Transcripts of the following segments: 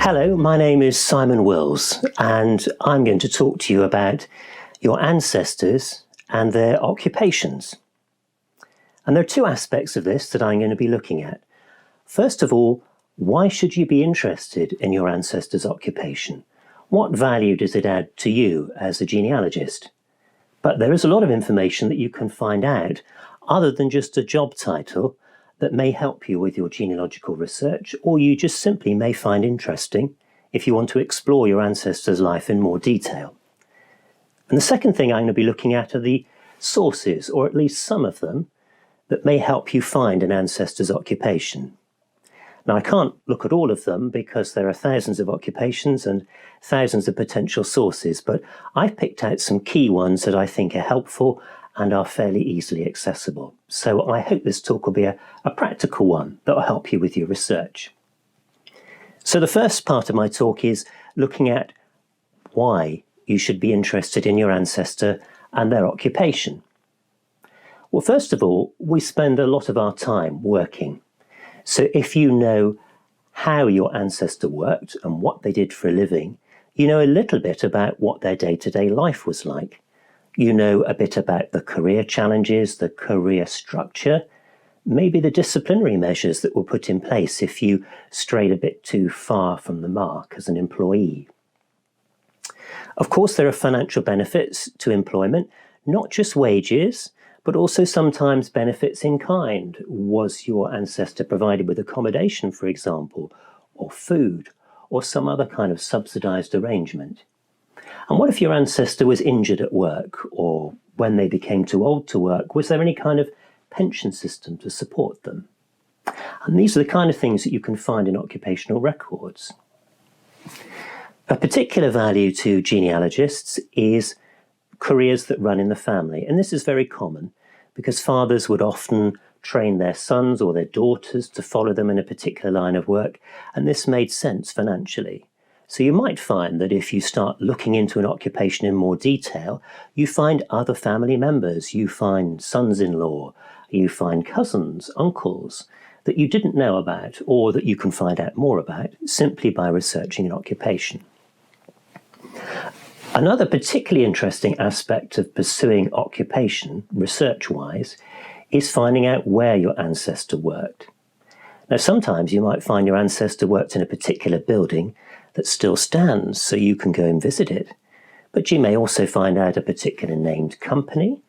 Hello, my name is Simon Wills, and I'm going to talk to you about your ancestors and their occupations. And there are two aspects of this that I'm going to be looking at. First of all, why should you be interested in your ancestors' occupation? What value does it add to you as a genealogist? But there is a lot of information that you can find out other than just a job title that may help you with your genealogical research, or you just simply may find interesting if you want to explore your ancestors' life in more detail. And the second thing I'm going to be looking at are the sources, or at least some of them, that may help you find an ancestor's occupation. Now, I can't look at all of them because there are thousands of occupations and thousands of potential sources, but I've picked out some key ones that I think are helpful and are fairly easily accessible. So I hope this talk will be a practical one that will help you with your research. So the first part of my talk is looking at why you should be interested in your ancestor and their occupation. Well, first of all, we spend a lot of our time working. So if you know how your ancestor worked and what they did for a living, you know a little bit about what their day-to-day life was like. You know a bit about the career challenges, the career structure, maybe the disciplinary measures that were put in place if you strayed a bit too far from the mark as an employee. Of course, there are financial benefits to employment, not just wages, but also sometimes benefits in kind. Was your ancestor provided with accommodation, for example, or food, or some other kind of subsidized arrangement? And what if your ancestor was injured at work, or when they became too old to work, was there any kind of pension system to support them? And these are the kind of things that you can find in occupational records. A particular value to genealogists is careers that run in the family. And this is very common because fathers would often train their sons or their daughters to follow them in a particular line of work, and this made sense financially. So you might find that if you start looking into an occupation in more detail, you find other family members, you find sons-in-law, you find cousins, uncles that you didn't know about or that you can find out more about simply by researching an occupation. Another particularly interesting aspect of pursuing occupation, research-wise, is finding out where your ancestor worked. Now, sometimes you might find your ancestor worked in a particular building that still stands, so you can go and visit it. But you may also find out a particular named company,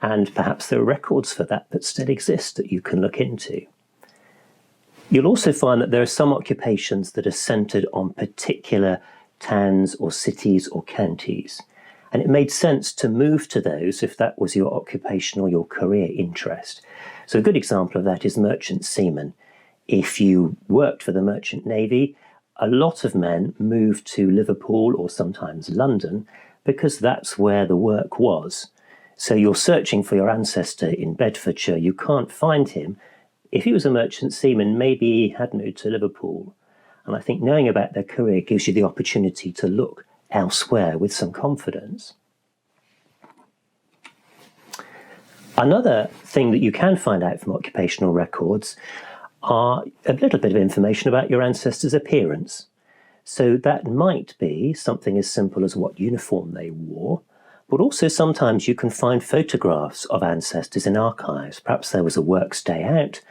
and perhaps there are records for that still exist that you can look into. You'll also find that there are some occupations that are centred on particular towns or cities or counties, and it made sense to move to those if that was your occupation or your career interest. So a good example of that is merchant seamen. If you worked for the Merchant Navy, a lot of men moved to Liverpool or sometimes London because that's where the work was. So you're searching for your ancestor in Bedfordshire, you can't find him. If he was a merchant seaman, maybe he had moved to Liverpool. And I think knowing about their career gives you the opportunity to look elsewhere with some confidence. Another thing that you can find out from occupational records are a little bit of information about your ancestors' appearance. So that might be something as simple as what uniform they wore, but also sometimes you can find photographs of ancestors in archives. Perhaps there was a works day out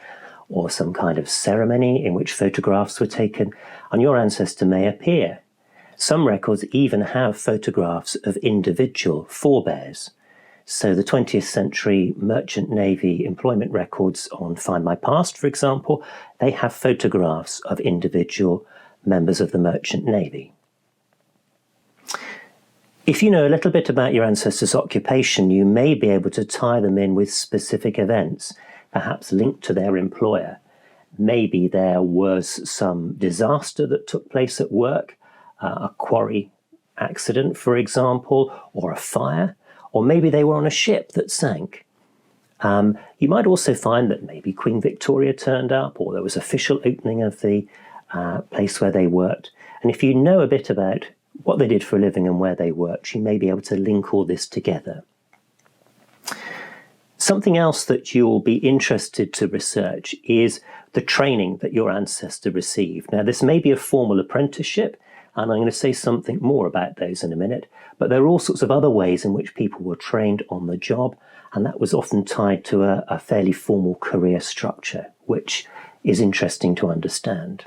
or some kind of ceremony in which photographs were taken, and your ancestor may appear. Some records even have photographs of individual forebears. So the 20th century Merchant Navy employment records on Find My Past, for example, they have photographs of individual members of the Merchant Navy. If you know a little bit about your ancestors' occupation, you may be able to tie them in with specific events, perhaps linked to their employer. Maybe there was some disaster that took place at work, a quarry accident, for example, or a fire. Or maybe they were on a ship that sank. You might also find that maybe Queen Victoria turned up, or there was official opening of the place where they worked. And if you know a bit about what they did for a living and where they worked, you may be able to link all this together. Something else that you'll be interested to research is the training that your ancestor received. Now, this may be a formal apprenticeship, and I'm going to say something more about those in a minute, but there are all sorts of other ways in which people were trained on the job, and that was often tied to a fairly formal career structure, which is interesting to understand.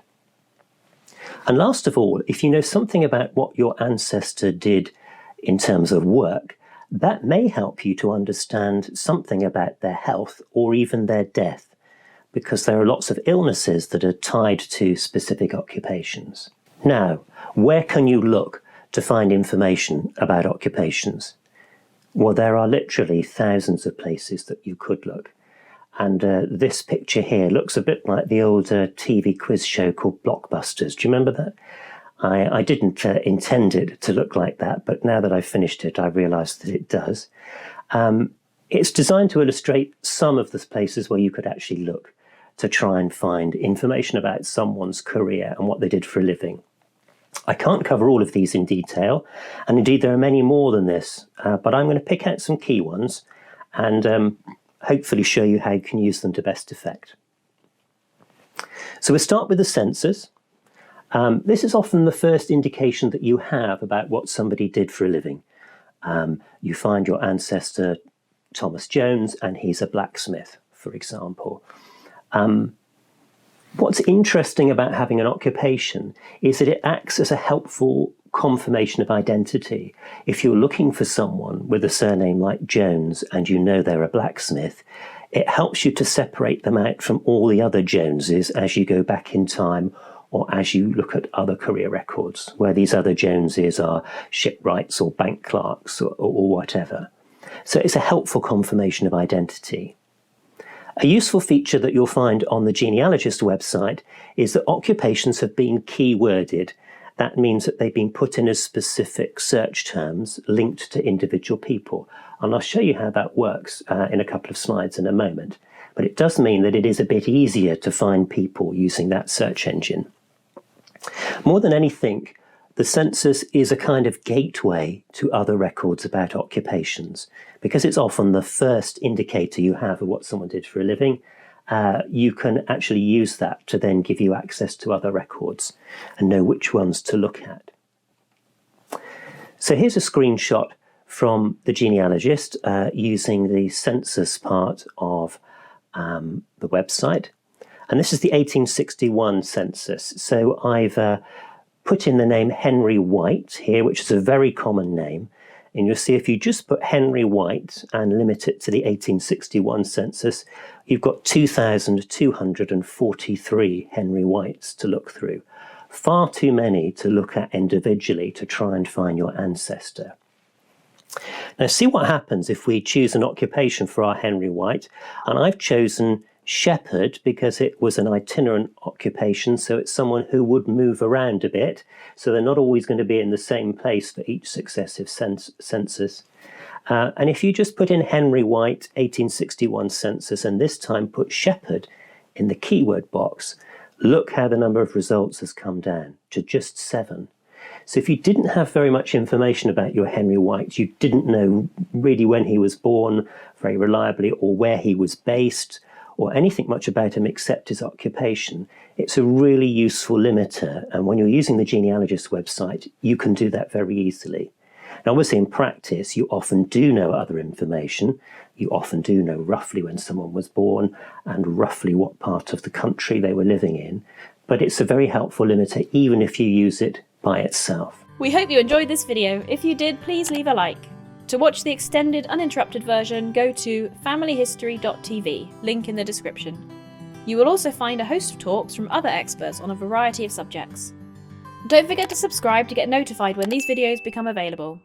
And last of all, if you know something about what your ancestor did in terms of work, that may help you to understand something about their health or even their death, because there are lots of illnesses that are tied to specific occupations. Now, where can you look to find information about occupations? Well, there are literally thousands of places that you could look. And this picture here looks a bit like the old TV quiz show called Blockbusters. Do you remember that? I didn't intend it to look like that, but now that I've finished it, I realised that it does. It's designed to illustrate some of the places where you could actually look to try and find information about someone's career and what they did for a living. I can't cover all of these in detail, and indeed there are many more than this, but I'm going to pick out some key ones and hopefully show you how you can use them to best effect. So we'll start with the census. This is often the first indication that you have about what somebody did for a living. You find your ancestor Thomas Jones and he's a blacksmith, for example. What's interesting about having an occupation is that it acts as a helpful confirmation of identity. If you're looking for someone with a surname like Jones and you know they're a blacksmith, it helps you to separate them out from all the other Joneses as you go back in time or as you look at other career records where these other Joneses are shipwrights or bank clerks or whatever. So it's a helpful confirmation of identity. A useful feature that you'll find on the genealogist website is that occupations have been keyworded. That means that they've been put in as specific search terms linked to individual people. And I'll show you how that works in a couple of slides in a moment. But it does mean that it is a bit easier to find people using that search engine. More than anything, the census is a kind of gateway to other records about occupations, because it's often the first indicator you have of what someone did for a living. You can actually use that to then give you access to other records and know which ones to look at. So here's a screenshot from the genealogist using the census part of the website. And this is the 1861 census. So I've put in the name Henry White here, which is a very common name. And you'll see if you just put Henry White and limit it to the 1861 census, you've got 2,243 Henry Whites to look through. Far too many to look at individually to try and find your ancestor. Now see what happens if we choose an occupation for our Henry White. And I've chosen shepherd because it was an itinerant occupation, so it's someone who would move around a bit, so they're not always going to be in the same place for each successive census. And if you just put in Henry White 1861 census and this time put shepherd in the keyword box, look how the number of results has come down to just 7. So if you didn't have very much information about your Henry White, you didn't know really when he was born very reliably or where he was based, or anything much about him except his occupation, it's a really useful limiter. And when you're using the genealogist website, you can do that very easily. Now, obviously, in practice, you often do know other information. You often do know roughly when someone was born and roughly what part of the country they were living in. But it's a very helpful limiter, even if you use it by itself. We hope you enjoyed this video. If you did, please leave a like. To watch the extended, uninterrupted version, go to familyhistory.tv, link in the description. You will also find a host of talks from other experts on a variety of subjects. Don't forget to subscribe to get notified when these videos become available.